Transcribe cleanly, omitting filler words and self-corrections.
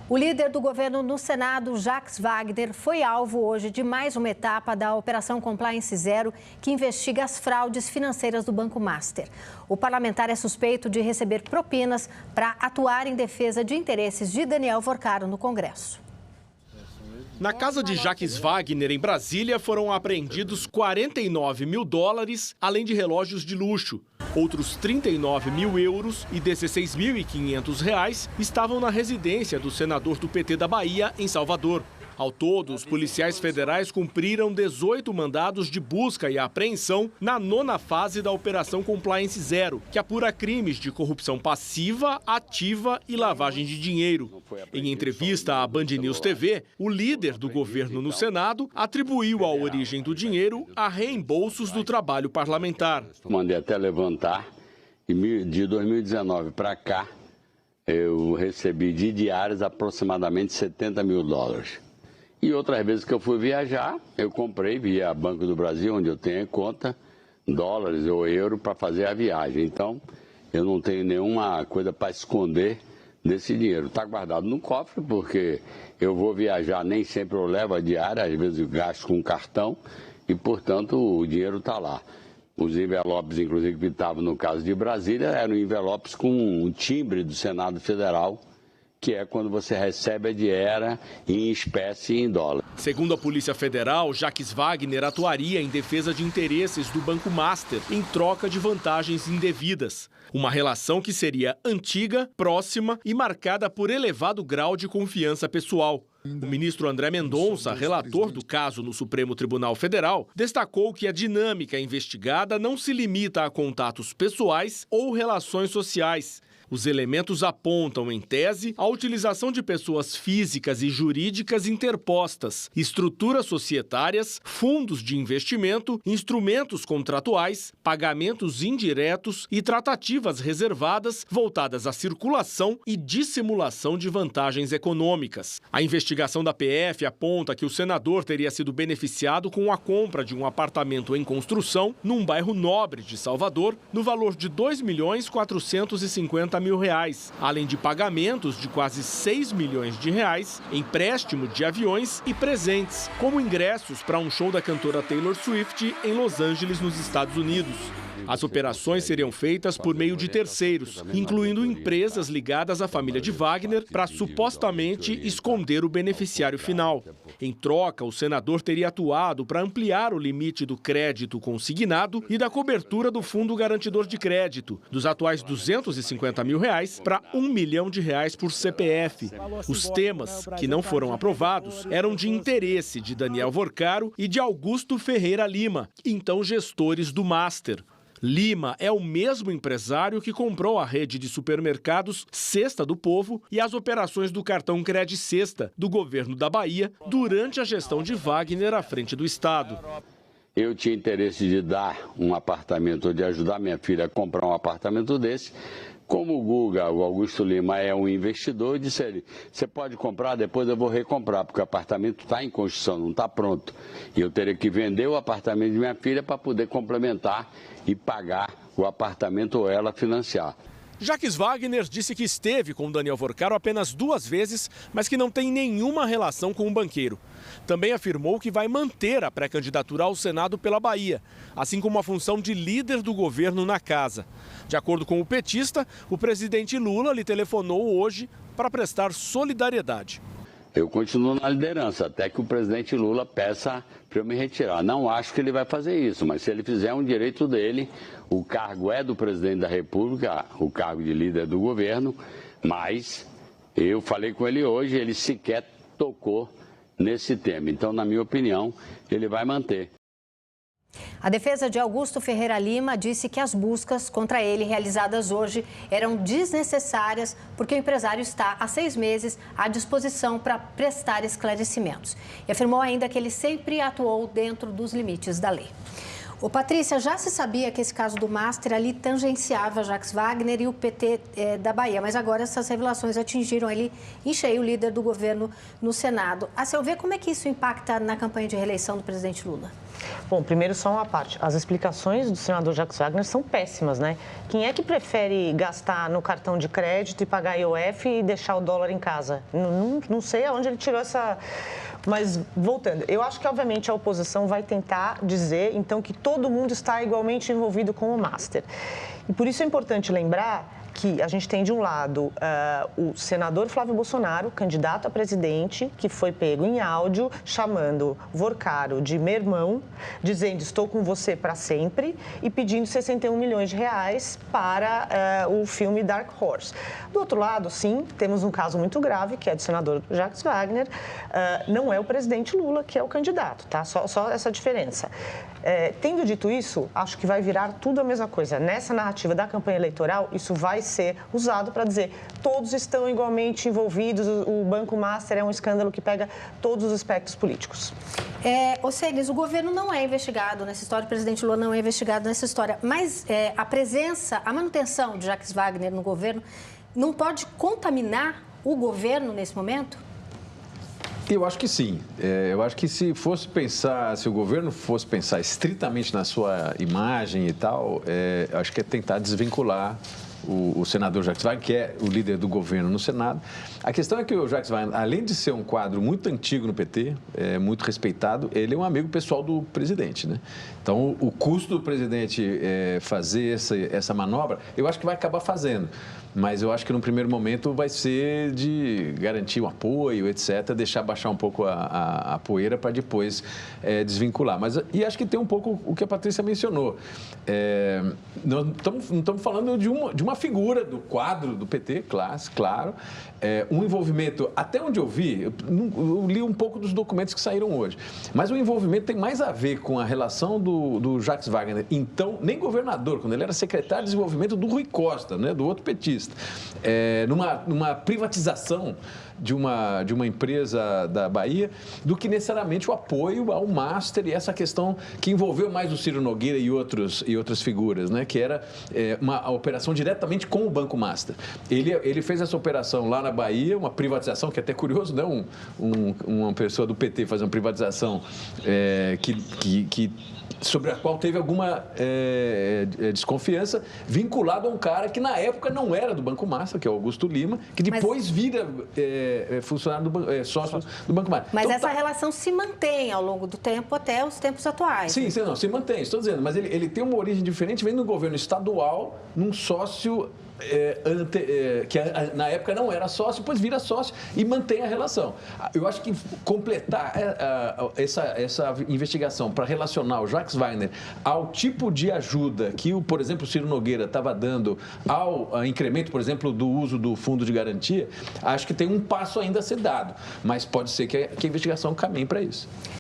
O líder do governo no Senado, Jacques Wagner, foi alvo hoje de mais uma etapa da Operação Compliance Zero, que investiga as fraudes financeiras do Banco Master. O parlamentar é suspeito de receber propinas para atuar em defesa de interesses de Daniel Vorcaro no Congresso. Na casa de Jacques Wagner, em Brasília, foram apreendidos 49 mil dólares, além de relógios de luxo. Outros 39 mil euros e 16.500 reais estavam na residência do senador do PT da Bahia, em Salvador. Ao todo, os policiais federais cumpriram 18 mandados de busca e apreensão na 9ª fase da Operação Compliance Zero, que apura crimes de corrupção passiva, ativa e lavagem de dinheiro. Em entrevista à Band News TV, o líder do governo no Senado atribuiu a origem do dinheiro a reembolsos do trabalho parlamentar. Mandei até levantar e de 2019 para cá, eu recebi de diárias aproximadamente 70 mil dólares. E outras vezes que eu fui viajar, eu comprei via Banco do Brasil, onde eu tenho conta, dólares ou euro para fazer a viagem. Então, eu não tenho nenhuma coisa para esconder desse dinheiro. Está guardado no cofre, porque eu vou viajar, nem sempre eu levo a diária, às vezes eu gasto com cartão e, portanto, o dinheiro está lá. Os envelopes, inclusive, que estavam no caso de Brasília, eram envelopes com um timbre do Senado Federal, que é quando você recebe a diária em espécie e em dólar. Segundo a Polícia Federal, Jacques Wagner atuaria em defesa de interesses do Banco Master em troca de vantagens indevidas. Uma relação que seria antiga, próxima e marcada por elevado grau de confiança pessoal. O ministro André Mendonça, relator do caso no Supremo Tribunal Federal, destacou que a dinâmica investigada não se limita a contatos pessoais ou relações sociais. Os elementos apontam, em tese, a utilização de pessoas físicas e jurídicas interpostas, estruturas societárias, fundos de investimento, instrumentos contratuais, pagamentos indiretos e tratativas reservadas voltadas à circulação e dissimulação de vantagens econômicas. A investigação da PF aponta que o senador teria sido beneficiado com a compra de um apartamento em construção num bairro nobre de Salvador, no valor de R$ 2.450.000, além de pagamentos de quase 6 milhões de reais, empréstimo de aviões e presentes, como ingressos para um show da cantora Taylor Swift em Los Angeles, nos Estados Unidos. As operações seriam feitas por meio de terceiros, incluindo empresas ligadas à família de Wagner, para supostamente esconder o beneficiário final. Em troca, o senador teria atuado para ampliar o limite do crédito consignado e da cobertura do Fundo Garantidor de Crédito, dos atuais R$ 250 mil para R$ 1 milhão por CPF. Os temas que não foram aprovados eram de interesse de Daniel Vorcaro e de Augusto Ferreira Lima, então gestores do Master. Lima é o mesmo empresário que comprou a rede de supermercados Cesta do Povo e as operações do cartão Cred Sexta do governo da Bahia durante a gestão de Wagner à frente do Estado. Eu tinha interesse de dar um apartamento, ou de ajudar minha filha a comprar um apartamento desse. Como o Guga, o Augusto Lima, é um investidor, eu disse a ele, você pode comprar, depois eu vou recomprar, porque o apartamento está em construção, não está pronto. E eu teria que vender o apartamento de minha filha para poder complementar e pagar o apartamento ou ela financiar. Jacques Wagner disse que esteve com Daniel Vorcaro apenas 2 vezes, mas que não tem nenhuma relação com o banqueiro. Também afirmou que vai manter a pré-candidatura ao Senado pela Bahia, assim como a função de líder do governo na casa. De acordo com o petista, o presidente Lula lhe telefonou hoje para prestar solidariedade. Eu continuo na liderança, até que o presidente Lula peça para eu me retirar. Não acho que ele vai fazer isso, mas se ele fizer, é um direito dele. O cargo é do presidente da República, o cargo de líder do governo, mas eu falei com ele hoje, ele sequer tocou nesse tema. Então, na minha opinião, ele vai manter. A defesa de Augusto Ferreira Lima disse que as buscas contra ele realizadas hoje eram desnecessárias porque o empresário está há 6 meses à disposição para prestar esclarecimentos. E afirmou ainda que ele sempre atuou dentro dos limites da lei. Ô, Patrícia, já se sabia que esse caso do Master ali tangenciava Jacques Wagner e o PT da Bahia, mas agora essas revelações atingiram ali em cheio o líder do governo no Senado. A seu ver, como é que isso impacta na campanha de reeleição do presidente Lula? Bom, primeiro só uma parte. As explicações do senador Jacques Wagner são péssimas, né? Quem é que prefere gastar no cartão de crédito e pagar IOF e deixar o dólar em casa? Não sei aonde ele tirou essa... Mas, voltando, eu acho que, obviamente, a oposição vai tentar dizer, então, que todo mundo está igualmente envolvido com o Master. E por isso é importante lembrar que a gente tem, de um lado, o senador Flávio Bolsonaro, candidato a presidente, que foi pego em áudio, chamando Vorcaro de meu irmão, dizendo estou com você para sempre e pedindo 61 milhões de reais para o filme Dark Horse. Do outro lado, sim, temos um caso muito grave, que é do senador Jacques Wagner, não é o presidente Lula que é o candidato, tá? Só essa diferença. Tendo dito isso, acho que vai virar tudo a mesma coisa. Nessa narrativa da campanha eleitoral, isso vai ser usado para dizer todos estão igualmente envolvidos, o Banco Master é um escândalo que pega todos os aspectos políticos. Ocênis, o governo não é investigado nessa história, o presidente Lula não é investigado nessa história, mas a manutenção de Jacques Wagner no governo não pode contaminar o governo nesse momento? Eu acho que sim. Eu acho que se o governo fosse pensar estritamente na sua imagem e tal, acho que é tentar desvincular o senador Jacques Wagner, que é o líder do governo no Senado. A questão é que o Jacques Wagner, além de ser um quadro muito antigo no PT, muito respeitado, ele é um amigo pessoal do presidente, né? Então, o custo do presidente fazer essa manobra, eu acho que vai acabar fazendo. Mas eu acho que no primeiro momento vai ser de garantir um apoio, etc., deixar baixar um pouco a poeira para depois desvincular. E acho que tem um pouco o que a Patrícia mencionou. Não estamos falando de uma figura do quadro do PT, claro. Um envolvimento, até onde eu vi, eu li um pouco dos documentos que saíram hoje, mas o envolvimento tem mais a ver com a relação do Jacques Wagner, então, nem governador, quando ele era secretário de desenvolvimento do Rui Costa, né, do outro petista, numa privatização de uma empresa da Bahia, do que necessariamente o apoio ao Master e essa questão que envolveu mais o Ciro Nogueira e outras figuras, né? Que era a operação diretamente com o Banco Master. Ele fez essa operação lá na Bahia, uma privatização, que é até curioso, né? Uma pessoa do PT fazer uma privatização sobre a qual teve alguma desconfiança, vinculado a um cara que na época não era do Banco Master, que é o Augusto Lima, que depois vira funcionário sócio do Banco Master. Mas então, essa relação se mantém ao longo do tempo até os tempos atuais. Sim, não, se mantém, estou dizendo, mas ele tem uma origem diferente, vem do governo estadual, num sócio que na época não era sócio, depois vira sócio e mantém a relação. Eu acho que completar essa investigação para relacionar o Jacques Wagner ao tipo de ajuda que, por exemplo, o Ciro Nogueira estava dando ao incremento, por exemplo, do uso do fundo de garantia, acho que tem um passo ainda a ser dado, mas pode ser que a investigação caminhe para isso.